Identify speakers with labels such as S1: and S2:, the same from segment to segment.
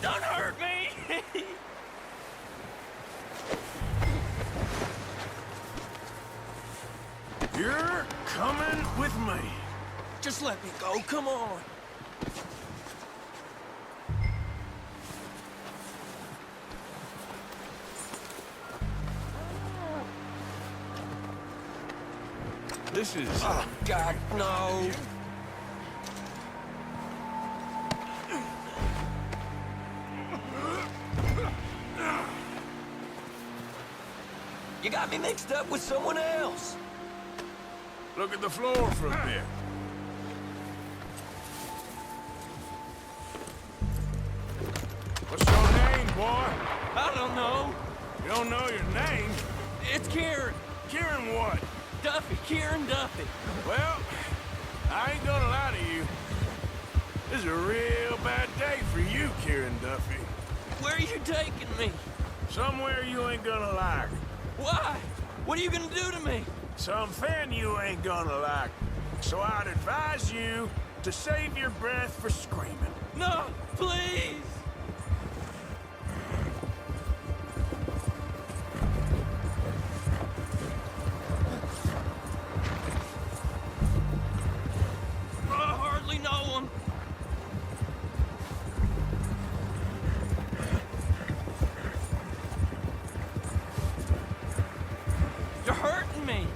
S1: Don't hurt me!
S2: You're coming with me.
S1: Just let me go, come on.
S2: This is...
S1: Oh, God, no. You got me mixed up with someone else.
S2: Look at the floor for a bit. What's your name, boy?
S1: I don't know.
S2: You don't know your name?
S1: It's Kieran.
S2: Kieran what?
S1: Duffy, Kieran Duffy.
S2: Well, I ain't gonna lie to you. This is a real bad day for you, Kieran Duffy.
S1: Where are you taking me?
S2: Somewhere you ain't gonna like.
S1: Why? What are you gonna do to me?
S2: Something you ain't gonna like. So I'd advise you to save your breath for screaming.
S1: No, please! I hardly know him. You're hurting me.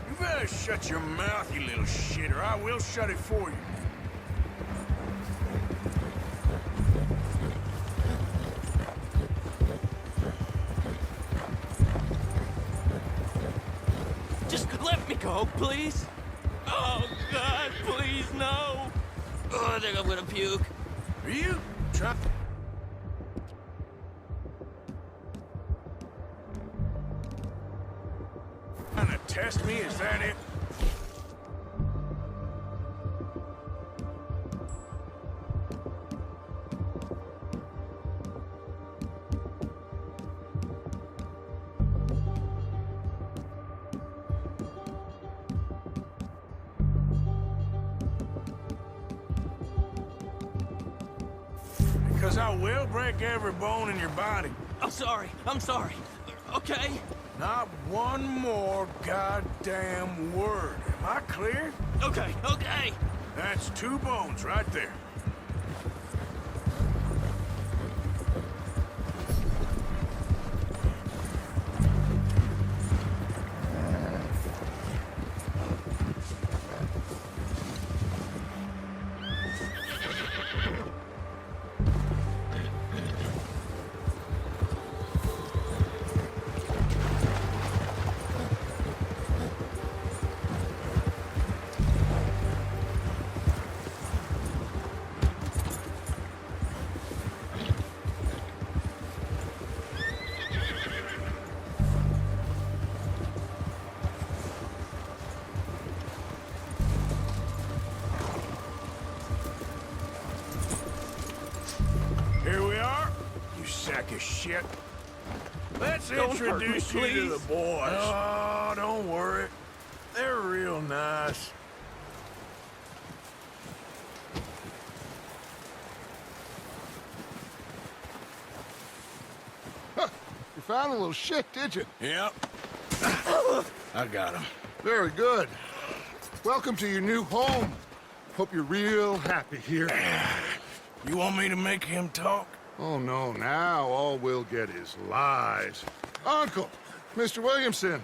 S2: You better shut your mouth, you little shit, or I will shut it for you.
S1: Just let me go, please. Oh, God, please, no. Oh, I think I'm gonna puke.
S2: Are you trying... trying to test me? Is that it? Because I will break every bone in your body.
S1: I'm sorry. Okay?
S2: Not one more goddamn word. Am I clear?
S1: Okay.
S2: That's 2 bones right there. Here we are, you sack of shit. Let's
S1: Don't hurt me,
S2: introduce you to
S1: please.
S2: the boys. Oh, don't worry. They're real nice.
S3: You found a little shit, did you?
S2: Yep. I got him.
S3: Very good. Welcome to your new home. Hope you're real happy here.
S2: You want me to make him talk?
S3: Oh, no, now all we'll get is lies. Uncle, Mr. Williamson,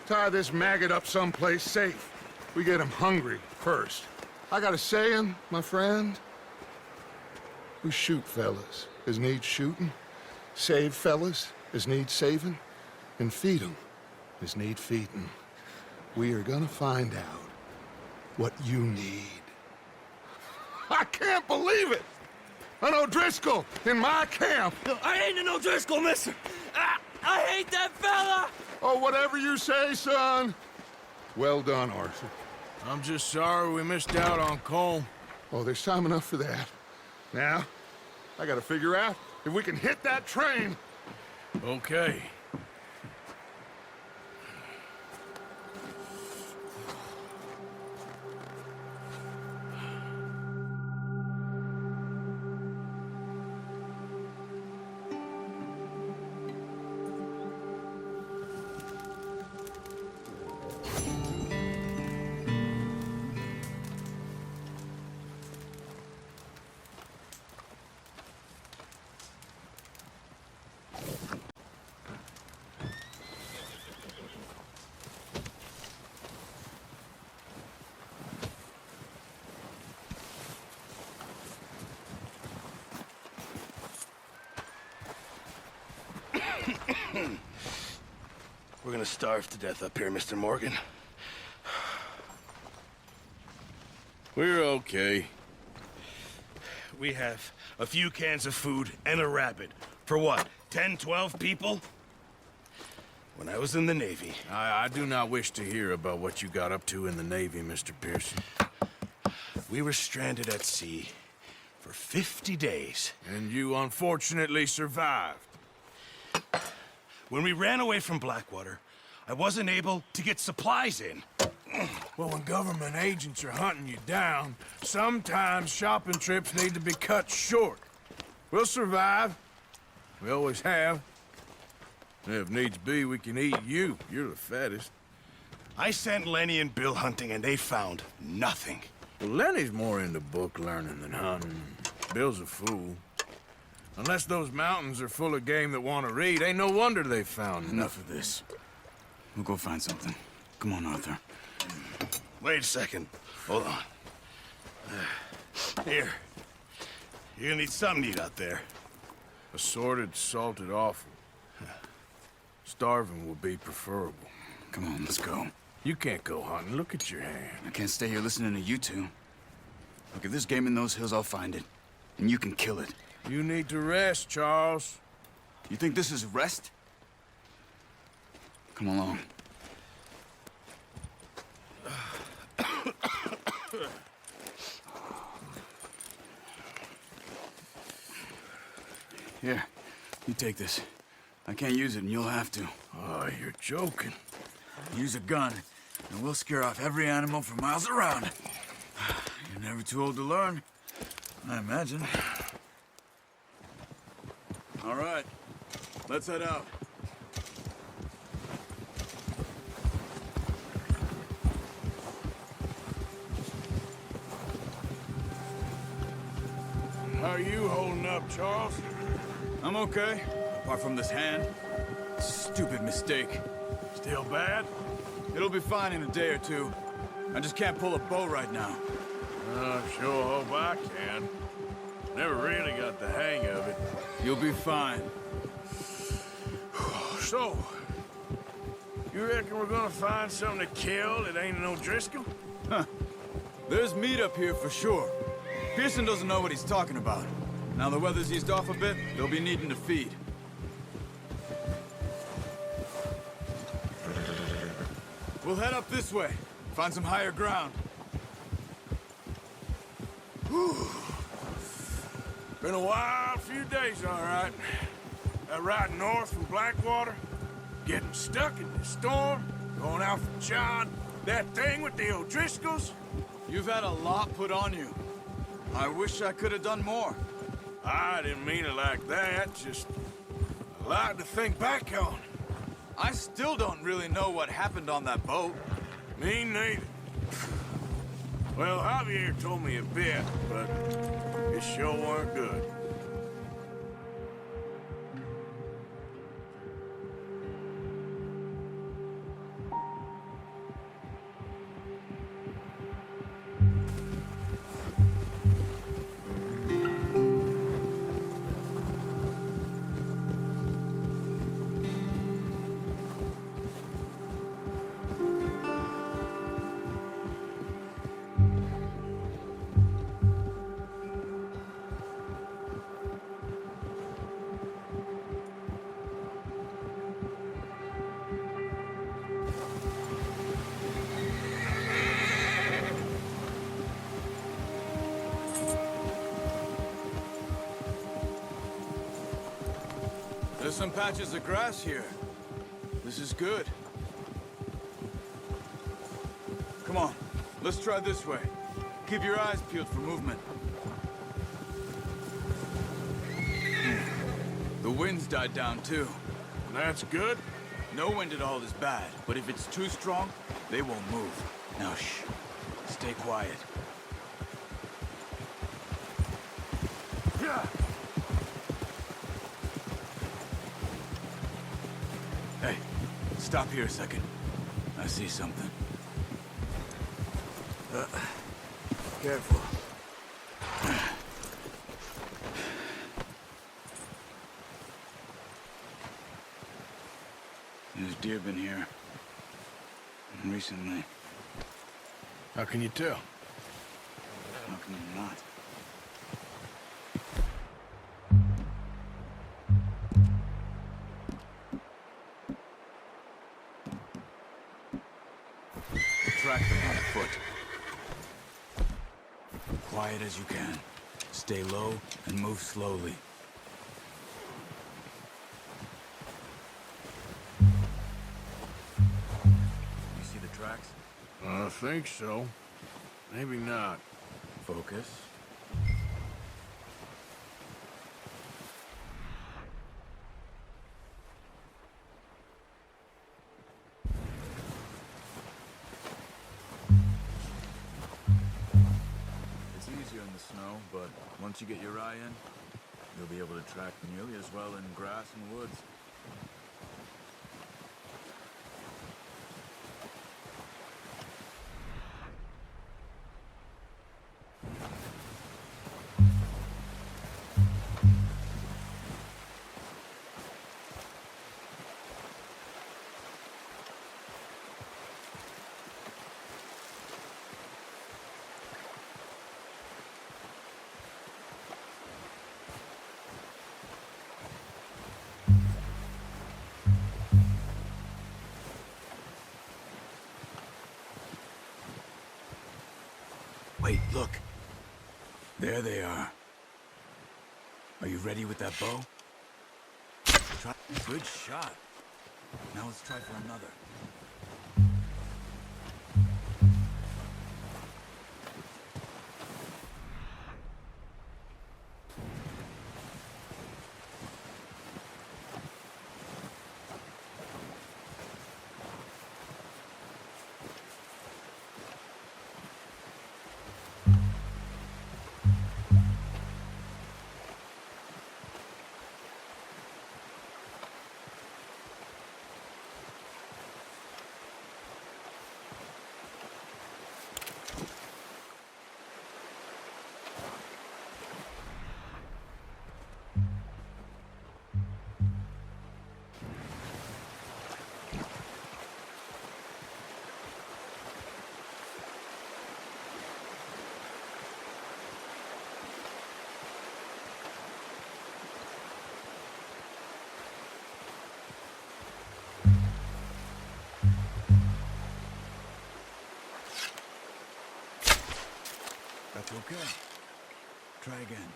S3: tie this maggot up someplace safe. We get him hungry first. I got a saying, my friend. We shoot fellas as need shooting, save fellas as need saving, and feed 'em as need feeding. We are gonna find out what you need. I can't believe it! An O'Driscoll in my camp!
S1: I ain't an O'Driscoll, mister. I hate that fella.
S3: Oh, whatever you say, son. Well done, Arthur.
S2: I'm just sorry we missed out on Colm.
S3: Oh, there's time enough for that. Now, I gotta figure out if we can hit that train.
S2: Okay. We're gonna starve to death up here, Mr. Morgan. We're okay. We have a few cans of food and a rabbit. For what, 10, 12 people? When I was in the Navy...
S4: I do not wish to hear about what you got up to in the Navy, Mr. Pearson.
S2: We were stranded at sea for 50 days.
S4: And you unfortunately survived.
S2: When we ran away from Blackwater, I wasn't able to get supplies in.
S4: Well, when government agents are hunting you down, sometimes shopping trips need to be cut short. We'll survive. We always have. And if needs be, we can eat you. You're the fattest.
S2: I sent Lenny and Bill hunting, and they found nothing.
S4: Well, Lenny's more into book learning than hunting. Bill's a fool. Unless those mountains are full of game that want to read, ain't no wonder they found
S5: Enough of this. We'll go find something. Come on, Arthur.
S2: Wait a second. Hold on. Here. You're gonna need something to eat out there.
S4: Assorted, salted offal. Starving will be preferable.
S5: Come on, let's go.
S4: You can't go hunting. Look at your hand.
S5: I can't stay here listening to you two. Look, if there's game in those hills, I'll find it. And you can kill it.
S4: You need to rest, Charles.
S5: You think this is rest? Come along. Here, you take this. I can't use it, and you'll have to.
S4: Oh, you're joking.
S5: Use a gun, and we'll scare off every animal for miles around. You're never too old to learn, I imagine. All right, let's head out.
S4: How are you holding up, Charles?
S5: I'm okay, apart from this hand. Stupid mistake.
S4: Still bad?
S5: It'll be fine in a day or two. I just can't pull a bow right now.
S4: I sure hope I can. Never really got the hang of it.
S5: You'll be fine.
S4: So, you reckon we're gonna find something to kill that ain't no Driscoll?
S5: There's meat up here for sure. Pearson doesn't know what he's talking about. Now the weather's eased off a bit, they'll be needing to feed. We'll head up this way, find some higher ground.
S4: Been a wild few days, all right. That ride north from Blackwater, getting stuck in the storm, going out from John, that thing with the O'Driscolls.
S5: You've had a lot put on you. I wish I could have done more.
S4: I didn't mean it like that, just a lot to think back on.
S5: I still don't really know what happened on that boat.
S4: Me neither. Well, Javier told me a bit, but it sure weren't good.
S5: There's some patches of grass here. This is good. Come on, let's try this way. Keep your eyes peeled for movement. The wind's died down too.
S4: That's good.
S5: No wind at all is bad, but if it's too strong, they won't move. Now shh, stay quiet. Hey, stop here a second. I see something.
S4: Careful.
S5: There's deer been here. Recently.
S4: How can you tell?
S5: How can you not? Track them on foot. Quiet as you can. Stay low and move slowly. You see the tracks?
S4: I think so. Maybe not.
S5: Focus. It's easier in the snow, but once you get your eye in, you'll be able to track nearly as well in grass and woods. Wait, look. There they are. Are you ready with that bow? Good shot. Now let's try for another. That's okay. Try again.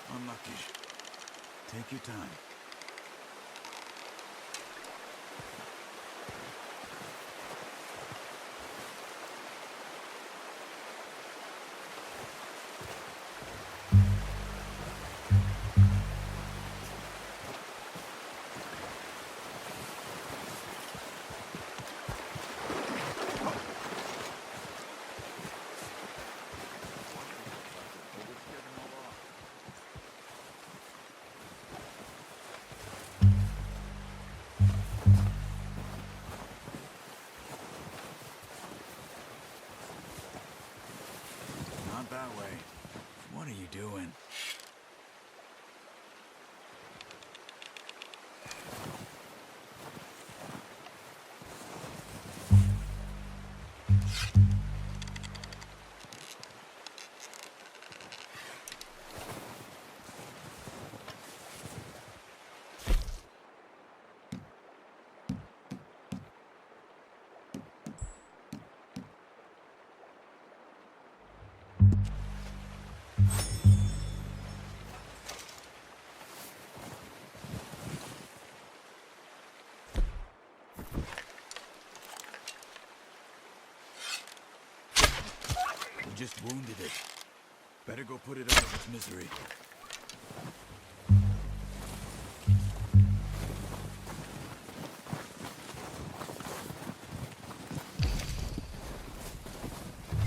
S5: Unlucky. Take your time. What are you doing? Just wounded it. Better go put it out of its misery.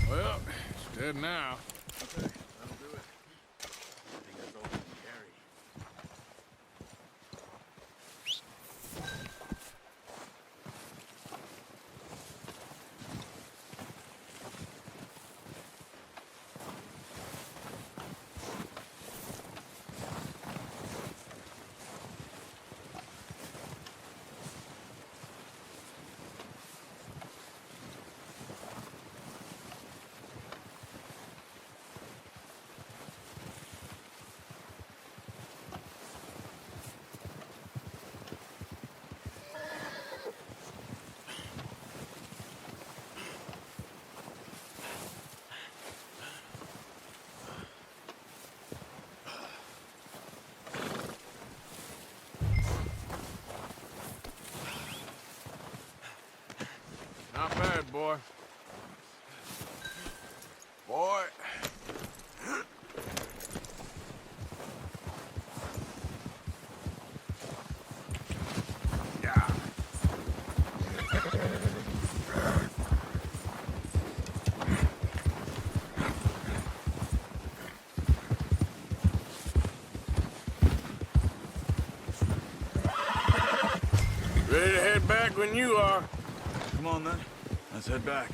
S4: Well, it's dead now.
S2: Okay, that'll do it. I think that's all we can carry.
S4: Not bad, boy. Boy. Yeah. Ready to head back when you are.
S5: Come on, then. Let's head back.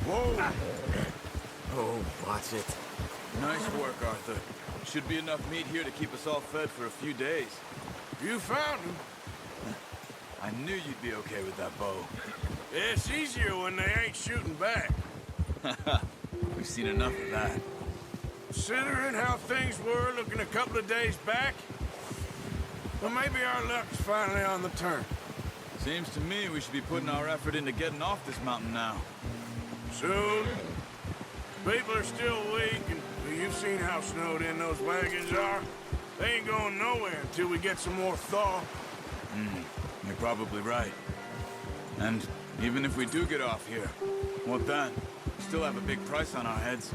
S4: Whoa!
S1: Oh, watch it.
S5: Nice work, Arthur. Should be enough meat here to keep us all fed for a few days.
S4: You found him.
S5: I knew you'd be okay with that bow.
S4: It's easier when they ain't shooting back.
S5: We've seen enough of that.
S4: Considering how things were looking a couple of days back, well, maybe our luck's finally on the turn.
S5: Seems to me we should be putting our effort into getting off this mountain now.
S4: Soon. People are still weak, and well, you've seen how snowed in those wagons are. They ain't going nowhere until we get some more thaw.
S5: You're probably right. And even if we do get off here, what then? We still have a big price on our heads.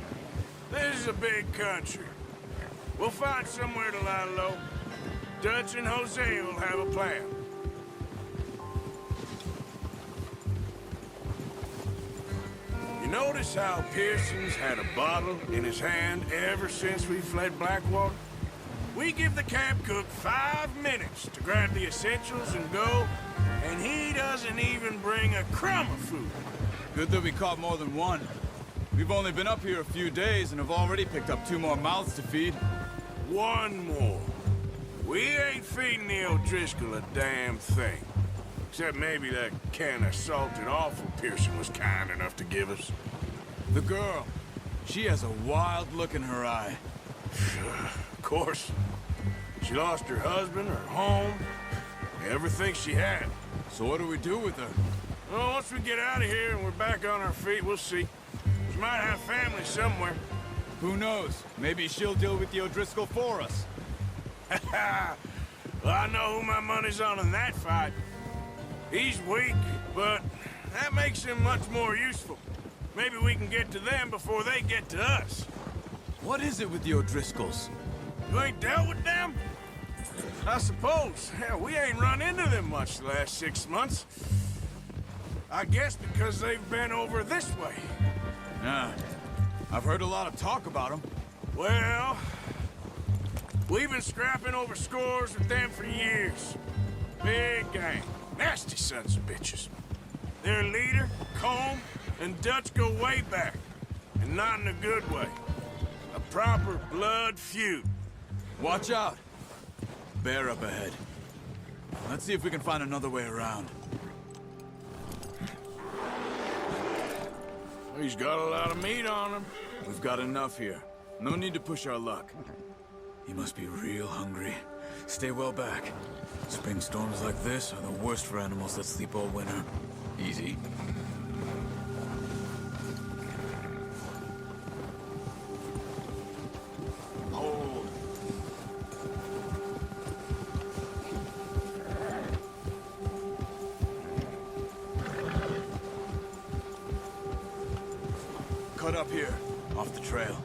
S4: This is a big country. We'll find somewhere to lie low. Dutch and Jose will have a plan. You notice how Pearson's had a bottle in his hand ever since we fled Blackwater? We give the camp cook 5 minutes to grab the essentials and go, and he doesn't even bring a crumb of food.
S5: Good that we caught more than one. We've only been up here a few days and have already picked up 2 more mouths to feed.
S4: One more. We ain't feeding the O'Driscoll a damn thing. Except maybe that can of salted offal Pearson was kind enough to give us.
S5: The girl, she has a wild look in her eye.
S4: Of course. She lost her husband, her home, everything she had.
S5: So what do we do with her?
S4: Well, once we get out of here and we're back on our feet, we'll see. She might have family somewhere.
S5: Who knows? Maybe she'll deal with the O'Driscoll for us.
S4: Well, I know who my money's on in that fight. He's weak, but that makes him much more useful. Maybe we can get to them before they get to us.
S5: What is it with the O'Driscolls?
S4: You ain't dealt with them? I suppose. Hell, we ain't run into them much the last 6 months. I guess because they've been over this way.
S5: Yeah, I've heard a lot of talk about them.
S4: Well, we've been scrapping over scores with them for years. Big gang. Nasty sons of bitches. Their leader, Combe, and Dutch go way back. And not in a good way. A proper blood feud.
S5: Watch out! Bear up ahead. Let's see if we can find another way around.
S4: He's got a lot of meat on him.
S5: We've got enough here. No need to push our luck. He must be real hungry. Stay well back. Spring storms like this are the worst for animals that sleep all winter. Easy. Hold. Cut up here, off the trail.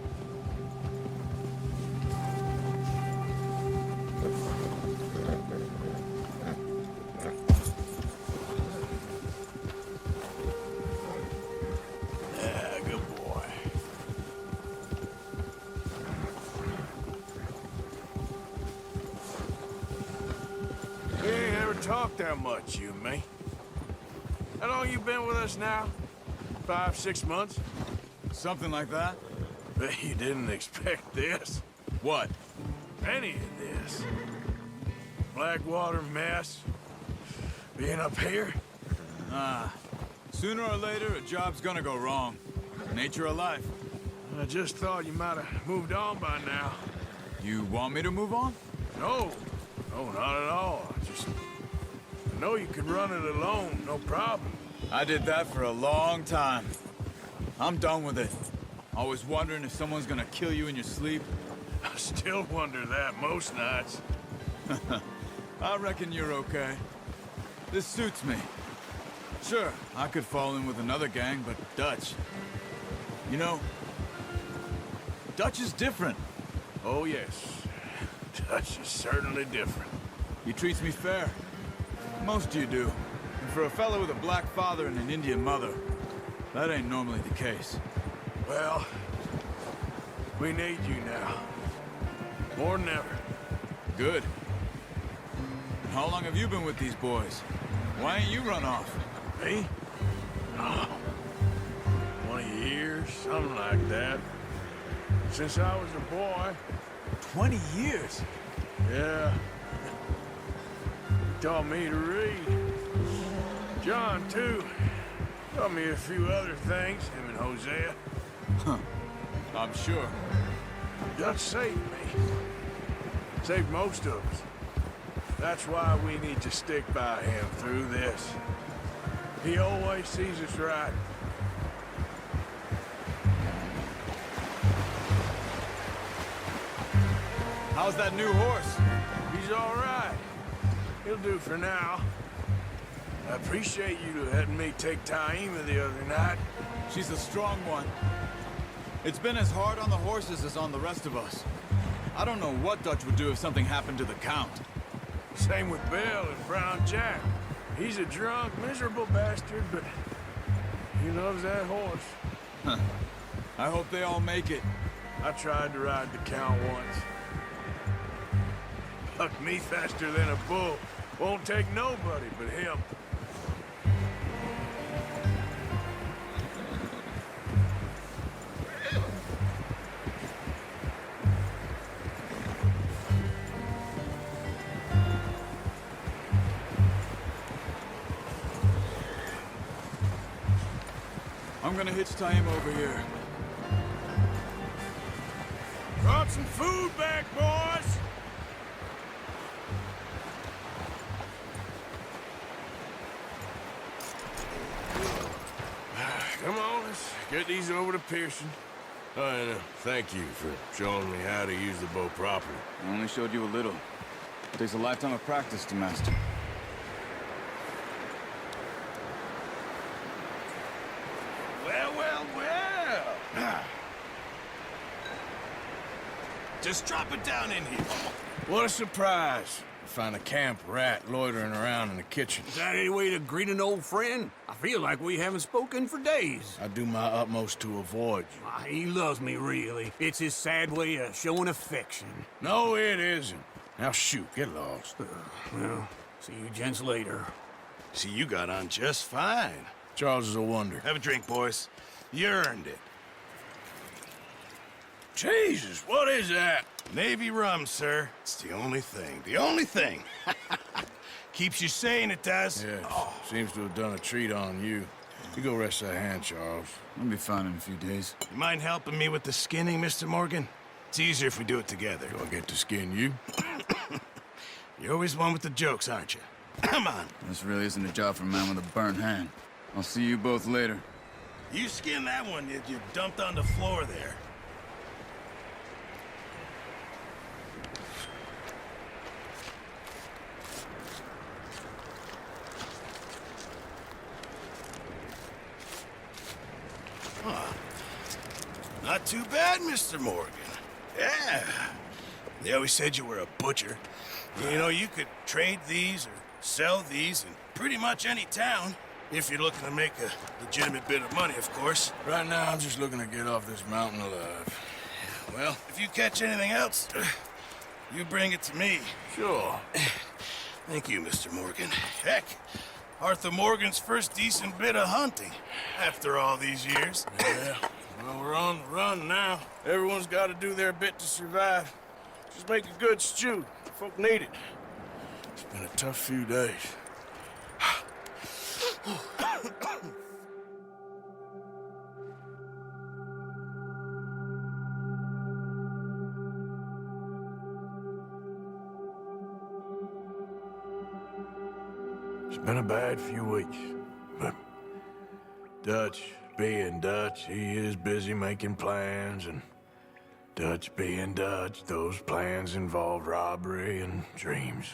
S4: Yeah, good boy. We ain't ever talked that much, you and me. How long you been with us now? 5, 6 months?
S5: Something like that?
S4: Bet you didn't expect this.
S5: What?
S4: Any of this. Blackwater mess. Being up here?
S5: Sooner or later, a job's gonna go wrong. Nature of life.
S4: I just thought you might have moved on by now.
S5: You want me to move on?
S4: No. No, not at all. I know you can run it alone, no problem.
S5: I did that for a long time. I'm done with it. Always wondering if someone's gonna kill you in your sleep.
S4: I still wonder that most nights.
S5: I reckon you're okay. This suits me. Sure, I could fall in with another gang, but Dutch... You know, Dutch is different.
S4: Oh, yes. Dutch is certainly different.
S5: He treats me fair. Most of you do. And for a fellow with a black father and an Indian mother, that ain't normally the case.
S4: Well, we need you now. More than ever.
S5: Good. How long have you been with these boys? Why ain't you run off?
S4: Me? Oh, 20 years, something like that. Since I was a boy.
S5: 20 years?
S4: Yeah. He taught me to read. John, too. Taught me a few other things, him and Hosea.
S5: I'm sure.
S4: Dutch saved me. Saved most of us. That's why we need to stick by him through this. He always sees us right.
S5: How's that new horse?
S4: He's all right. He'll do for now. I appreciate you letting me take Taima the other night.
S5: She's a strong one. It's been as hard on the horses as on the rest of us. I don't know what Dutch would do if something happened to the Count.
S4: Same with Bill and Brown Jack. He's a drunk, miserable bastard, but he loves that horse.
S5: I hope they all make it.
S4: I tried to ride the Count once. Bucked me faster than a bull. Won't take nobody but him.
S5: I'm gonna hitch Taima over here.
S4: Brought some food back, boys! Come on, let's get these over to Pearson. Oh, and thank you for showing me how to use the bow properly.
S5: I only showed you a little. It takes a lifetime of practice to master.
S4: Well, well, well!
S1: Just drop it down in here.
S4: What a surprise. Find a camp rat loitering around in the kitchen.
S6: Is that any way to greet an old friend? I feel like we haven't spoken for days.
S4: I do my utmost to avoid you.
S6: He loves me, really. It's his sad way of showing affection.
S4: No, it isn't. Now shoot, get lost.
S6: Well, see you gents later.
S2: See, you got on just fine.
S4: Charles is a wonder.
S2: Have a drink, boys. You earned it.
S4: Jesus, what is that?
S2: Navy rum, sir. It's the only thing. The only thing. Keeps you sane, it does.
S4: Yeah, seems to have done a treat on you. You go rest that hand, Charles.
S5: I'll be fine in a few days.
S2: You mind helping me with the skinning, Mr. Morgan? It's easier if we do it together.
S4: Do I get to skin you?
S2: You're always one with the jokes, aren't you? Come on.
S5: This really isn't a job for a man with a burnt hand. I'll see you both later.
S2: You skin that one you dumped on the floor there. Not too bad, Mr. Morgan. Yeah. They always said you were a butcher. You know, you could trade these or sell these in pretty much any town. If you're looking to make a legitimate bit of money, of course.
S4: Right now, I'm just looking to get off this mountain alive.
S2: Well, if you catch anything else, you bring it to me.
S4: Sure.
S2: Thank you, Mr. Morgan. Heck, Arthur Morgan's first decent bit of hunting after all these years.
S4: Yeah. Well, we're on the run now. Everyone's got to do their bit to survive. Just make a good stew. Folk need it. It's been a tough few days. It's been a bad few weeks, but Dutch being Dutch, he is busy making plans, and Dutch being Dutch, those plans involve robbery and dreams.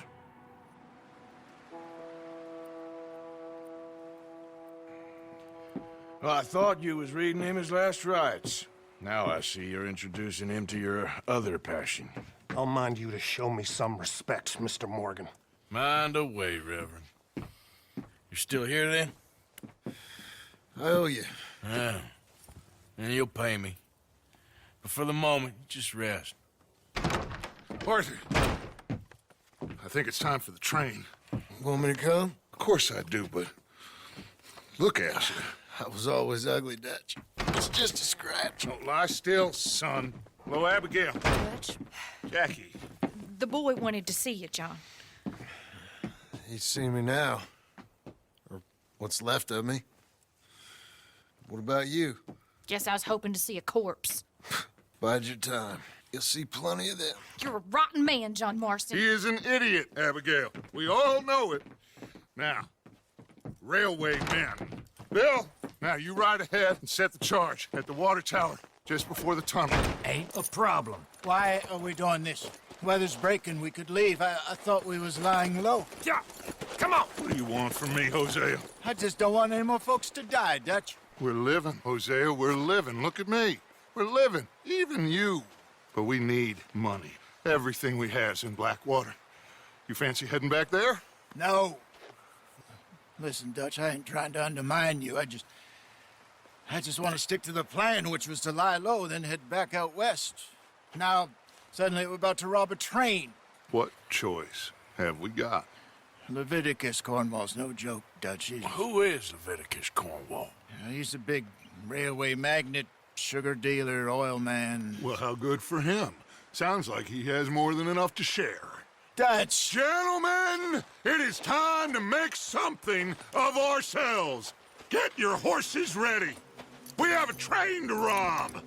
S4: Well, I thought you was reading him his last rites. Now I see you're introducing him to your other passion.
S7: I'll mind you to show me some respect, Mr. Morgan.
S4: Mind away, Reverend. You're still here, then?
S8: I owe you.
S4: Yeah. And you'll pay me. But for the moment, just rest.
S3: Arthur, I think it's time for the train.
S8: Want me to come?
S3: Of course I do, but look at you.
S8: I was always ugly, Dutch. It's just a scratch.
S3: Don't lie still, son. Hello, Abigail.
S9: Dutch,
S3: Jackie.
S9: the boy wanted to see you, John.
S8: He's seen me now. Or what's left of me. What about you?
S9: Guess I was hoping to see a corpse.
S8: Bide your time. You'll see plenty of them.
S9: You're a rotten man, John Marston.
S3: He is an idiot, Abigail. We all know it. Now, railway men. Bill, now you ride ahead and set the charge at the water tower just before the tunnel.
S10: Ain't a problem. Why are we doing this? Weather's breaking. We could leave. I thought we was lying low.
S3: Yeah, come on. What do you want from me, Hosea?
S10: I just don't want any more folks to die, Dutch.
S3: We're living, Hosea. We're living. Look at me. We're living. Even you. But we need money. Everything we have's in Blackwater. You fancy heading back there?
S10: No. Listen, Dutch, I ain't trying to undermine you. I just want to stick to the plan, which was to lie low, then head back out west. Now, suddenly we're about to rob a train.
S3: What choice have we got?
S10: Leviticus Cornwall's no joke, Dutch.
S4: Who is Leviticus Cornwall?
S10: He's a big railway magnate, sugar dealer, oil man.
S3: Well, how good for him. Sounds like he has more than enough to share.
S10: Dutch!
S3: Gentlemen, it is time to make something of ourselves. Get your horses ready. We have a train to rob.